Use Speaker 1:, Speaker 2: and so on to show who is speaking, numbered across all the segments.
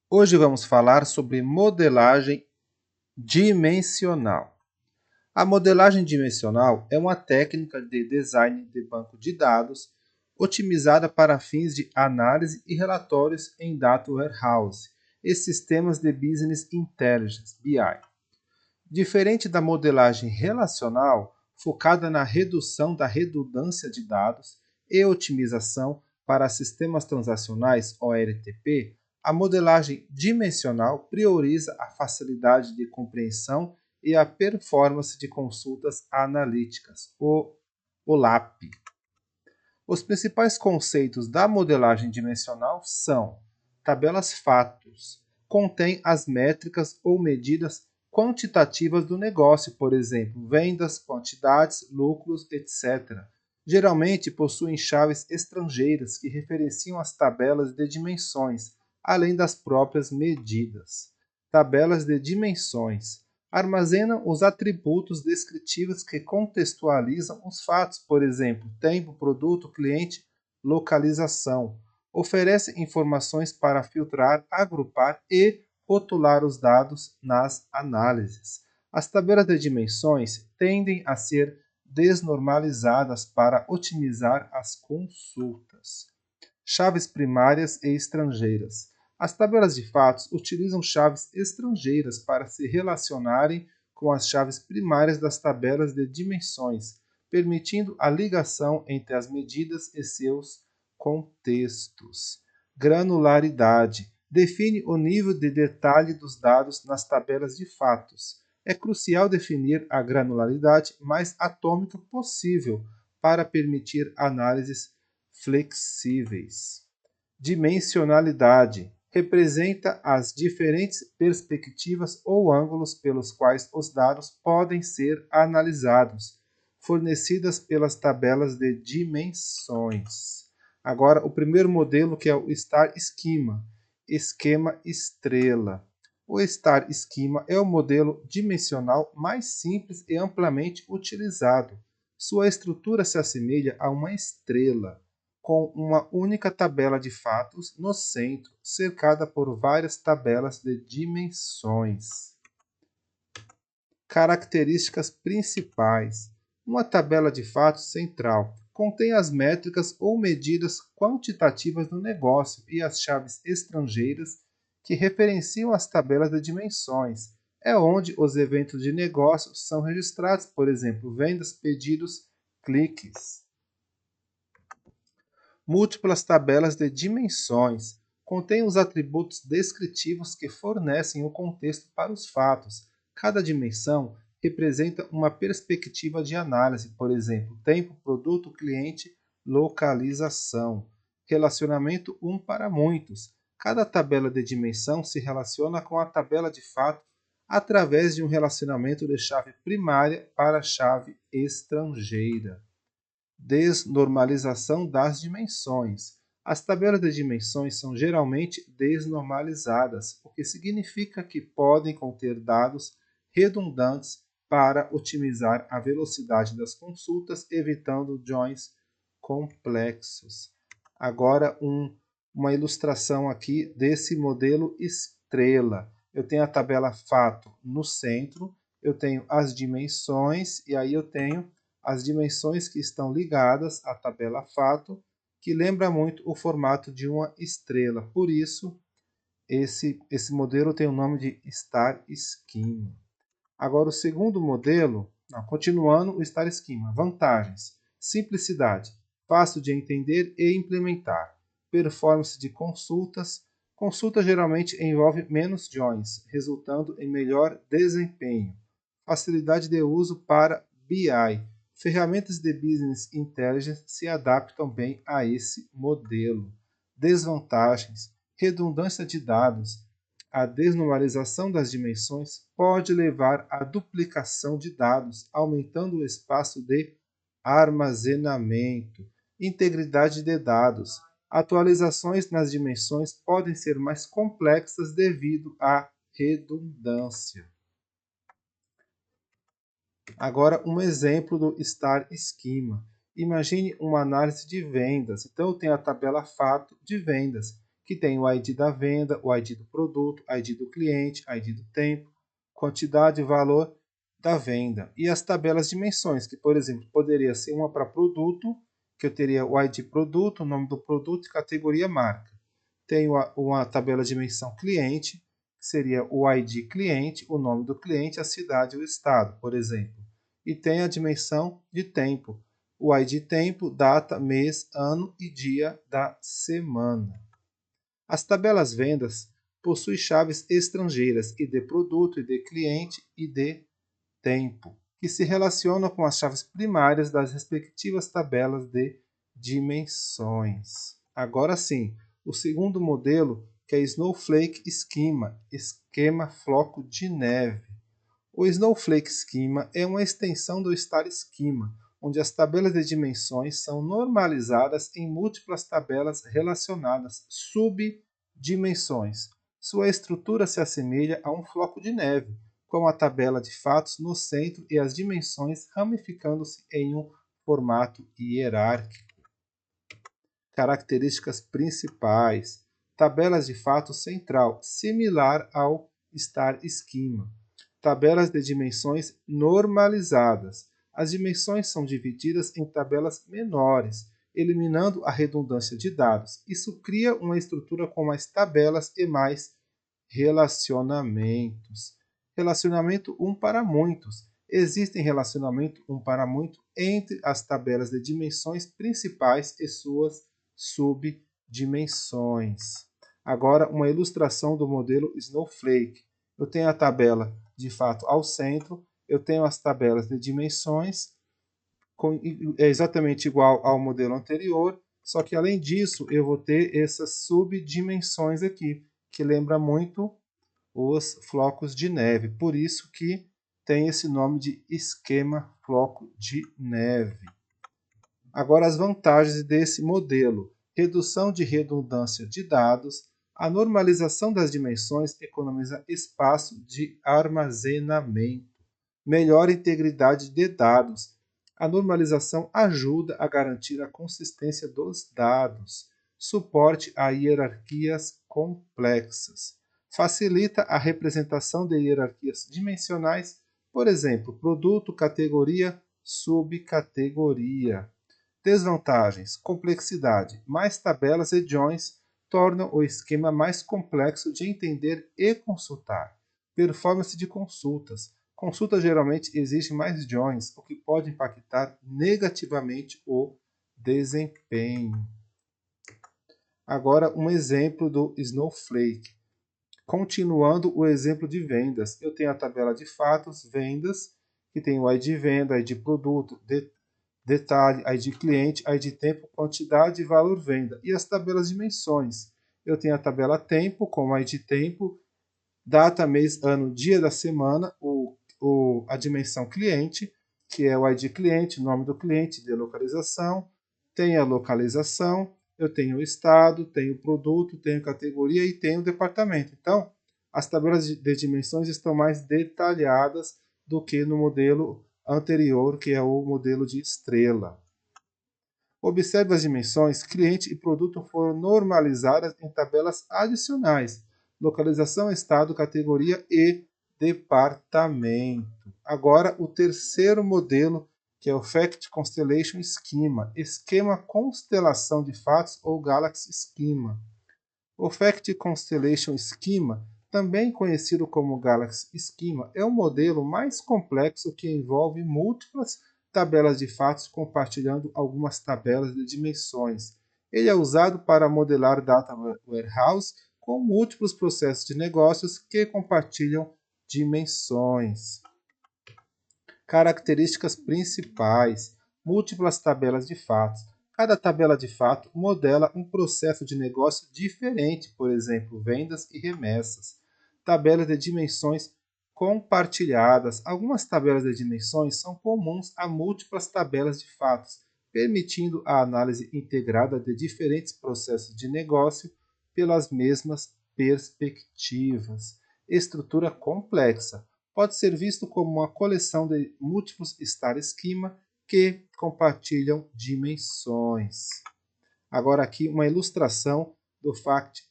Speaker 1: Hoje vamos falar sobre modelagem dimensional. A modelagem dimensional é uma técnica de design de banco de dados otimizada para fins de análise e relatórios em Data Warehouse e sistemas de Business Intelligence (BI). Diferente da modelagem relacional, focada na redução da redundância de dados e otimização para sistemas transacionais (OLTP), a modelagem dimensional prioriza a facilidade de compreensão e a performance de consultas analíticas, o OLAP. Os principais conceitos da modelagem dimensional são: tabelas fatos, contém as métricas ou medidas quantitativas do negócio, por exemplo, vendas, quantidades, lucros, etc. Geralmente possuem chaves estrangeiras que referenciam as tabelas de dimensões, além das próprias medidas. Tabelas de dimensões armazenam os atributos descritivos que contextualizam os fatos, por exemplo, tempo, produto, cliente, localização. Oferece informações para filtrar, agrupar e rotular os dados nas análises. As tabelas de dimensões tendem a ser desnormalizadas para otimizar as consultas. Chaves primárias e estrangeiras. As tabelas de fatos utilizam chaves estrangeiras para se relacionarem com as chaves primárias das tabelas de dimensões, permitindo a ligação entre as medidas e seus contextos. Granularidade. Define o nível de detalhe dos dados nas tabelas de fatos. É crucial definir a granularidade mais atômica possível para permitir análises flexíveis. Dimensionalidade representa as diferentes perspectivas ou ângulos pelos quais os dados podem ser analisados, fornecidas pelas tabelas de dimensões. Agora, o primeiro modelo, que é o Star Schema, esquema estrela. O Star Schema é o modelo dimensional mais simples e amplamente utilizado. Sua estrutura se assemelha a uma estrela, com uma única tabela de fatos no centro, cercada por várias tabelas de dimensões. Características principais. Uma tabela de fatos central contém as métricas ou medidas quantitativas do negócio e as chaves estrangeiras que referenciam as tabelas de dimensões. É onde os eventos de negócio são registrados, por exemplo, vendas, pedidos, cliques. Múltiplas tabelas de dimensões contêm os atributos descritivos que fornecem o contexto para os fatos. Cada dimensão representa uma perspectiva de análise, por exemplo, tempo, produto, cliente, localização. Relacionamento um para muitos. Cada tabela de dimensão se relaciona com a tabela de fato através de um relacionamento de chave primária para chave estrangeira. Desnormalização das dimensões. As tabelas de dimensões são geralmente desnormalizadas, o que significa que podem conter dados redundantes para otimizar a velocidade das consultas, evitando joins complexos. Agora, uma ilustração aqui desse modelo estrela. Eu tenho a tabela fato no centro, eu tenho as dimensões e aí eu tenho as dimensões que estão ligadas à tabela fato, que lembra muito o formato de uma estrela. Por isso, esse modelo tem o nome de Star Schema. Agora, o segundo modelo, continuando o Star Schema. Vantagens: simplicidade, fácil de entender e implementar. Performance de consultas. Consulta geralmente envolve menos joins, resultando em melhor desempenho. Facilidade de uso para BI. Ferramentas de Business Intelligence se adaptam bem a esse modelo. Desvantagens: redundância de dados. A desnormalização das dimensões pode levar à duplicação de dados, aumentando o espaço de armazenamento. Integridade de dados. Atualizações nas dimensões podem ser mais complexas devido à redundância. Agora, um exemplo do Star Schema. Imagine uma análise de vendas. Então, eu tenho a tabela fato de vendas, que tem o ID da venda, o ID do produto, ID do cliente, ID do tempo, quantidade e valor da venda. E as tabelas de dimensões, que, por exemplo, poderia ser uma para produto, que eu teria o ID produto, o nome do produto e categoria marca. Tenho uma tabela de dimensão cliente, que seria o ID cliente, o nome do cliente, a cidade e o estado, por exemplo. E tem a dimensão de tempo, o ID tempo, data, mês, ano e dia da semana. As tabelas vendas possuem chaves estrangeiras, ID produto, ID cliente e ID tempo, que se relacionam com as chaves primárias das respectivas tabelas de dimensões. Agora sim, o segundo modelo, que é Snowflake Schema, esquema floco de neve. O Snowflake Schema é uma extensão do Star Schema, onde as tabelas de dimensões são normalizadas em múltiplas tabelas relacionadas subdimensões. Sua estrutura se assemelha a um floco de neve, com a tabela de fatos no centro e as dimensões ramificando-se em um formato hierárquico. Características principais. Tabelas de fatos central, similar ao Star Schema. Tabelas de dimensões normalizadas. As dimensões são divididas em tabelas menores, eliminando a redundância de dados. Isso cria uma estrutura com mais tabelas e mais relacionamentos. Relacionamento um para muitos. Existe relacionamento um para muito entre as tabelas de dimensões principais e suas subdimensões. Agora, uma ilustração do modelo Snowflake. Eu tenho a tabela de fato ao centro, eu tenho as tabelas de dimensões, é exatamente igual ao modelo anterior, só que além disso eu vou ter essas subdimensões aqui, que lembra muito os flocos de neve, por isso que tem esse nome de esquema floco de neve. Agora as vantagens desse modelo: redução de redundância de dados, a normalização das dimensões economiza espaço de armazenamento, melhor integridade de dados. A normalização ajuda a garantir a consistência dos dados, suporte a hierarquias complexas, facilita a representação de hierarquias dimensionais, por exemplo, produto, categoria, subcategoria. Desvantagens: complexidade. Mais tabelas e joins tornam o esquema mais complexo de entender e consultar. Performance de consultas. Consulta geralmente exige mais joins, o que pode impactar negativamente o desempenho. Agora, um exemplo do Snowflake. Continuando o exemplo de vendas, eu tenho a tabela de fatos, vendas, que tem o ID venda, ID produto, detalhe, ID cliente, ID tempo, quantidade e valor venda. E as tabelas de dimensões. Eu tenho a tabela tempo, com o ID tempo, data, mês, ano, dia da semana, a dimensão cliente, que é o ID cliente, nome do cliente, de localização. Tem a localização, eu tenho o estado, tenho o produto, tenho categoria e tenho o departamento. Então, as tabelas de dimensões estão mais detalhadas do que no modelo anterior, que é o modelo de estrela. Observe as dimensões, cliente e produto foram normalizadas em tabelas adicionais, localização, estado, categoria e departamento. Agora, o terceiro modelo, que é o Fact Constellation Schema, esquema constelação de fatos ou Galaxy Schema. O Fact Constellation Schema, também conhecido como Galaxy Schema, é um modelo mais complexo que envolve múltiplas tabelas de fatos compartilhando algumas tabelas de dimensões. Ele é usado para modelar data warehouse com múltiplos processos de negócios que compartilham dimensões. Características principais: múltiplas tabelas de fatos. Cada tabela de fato modela um processo de negócio diferente, por exemplo, vendas e remessas. Tabelas de dimensões compartilhadas. Algumas tabelas de dimensões são comuns a múltiplas tabelas de fatos, permitindo a análise integrada de diferentes processos de negócio pelas mesmas perspectivas. Estrutura complexa. Pode ser visto como uma coleção de múltiplos Star Schema que compartilham dimensões. Agora aqui uma ilustração do Fact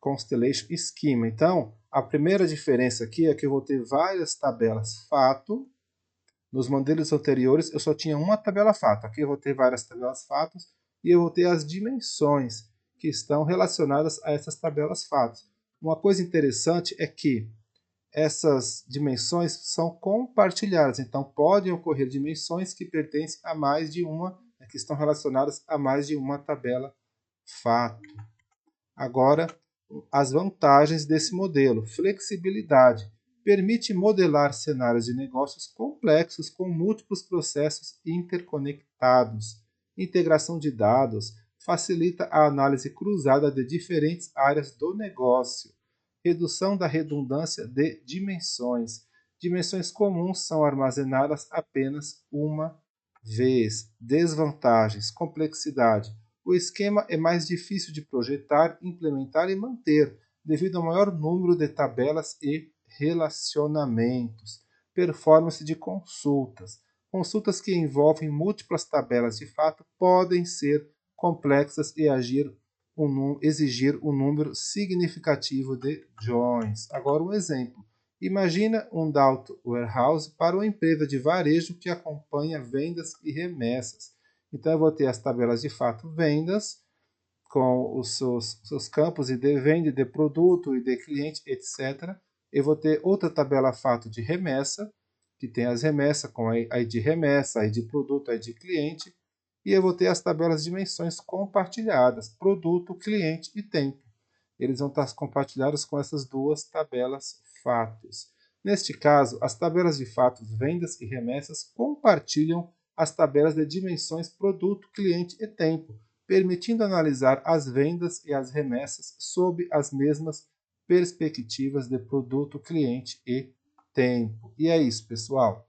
Speaker 1: Constellation Schema. Então, a primeira diferença aqui é que eu vou ter várias tabelas fato. Nos modelos anteriores eu só tinha uma tabela fato. Aqui eu vou ter várias tabelas fatos e eu vou ter as dimensões que estão relacionadas a essas tabelas fatos. Uma coisa interessante é que essas dimensões são compartilhadas, então podem ocorrer dimensões que pertencem a mais de uma, que estão relacionadas a mais de uma tabela fato. Agora, as vantagens desse modelo. Flexibilidade. Permite modelar cenários de negócios complexos com múltiplos processos interconectados. Integração de dados. Facilita a análise cruzada de diferentes áreas do negócio. Redução da redundância de dimensões. Dimensões comuns são armazenadas apenas uma vez. Desvantagens. Complexidade. O esquema é mais difícil de projetar, implementar e manter, devido ao maior número de tabelas e relacionamentos. Performance de consultas. Consultas que envolvem múltiplas tabelas de fato podem ser complexas e exigir um número significativo de joins. Agora um exemplo. Imagina um Data Warehouse para uma empresa de varejo que acompanha vendas e remessas. Então eu vou ter as tabelas de fato vendas, com os seus campos ID venda, ID produto, ID cliente, etc. Eu vou ter outra tabela fato de remessa, que tem as remessas com ID remessa, ID produto, ID cliente. E eu vou ter as tabelas de dimensões compartilhadas, produto, cliente e tempo. Eles vão estar compartilhados com essas duas tabelas fatos. Neste caso, as tabelas de fatos vendas e remessas compartilham as tabelas de dimensões produto, cliente e tempo, permitindo analisar as vendas e as remessas sob as mesmas perspectivas de produto, cliente e tempo. E é isso, pessoal.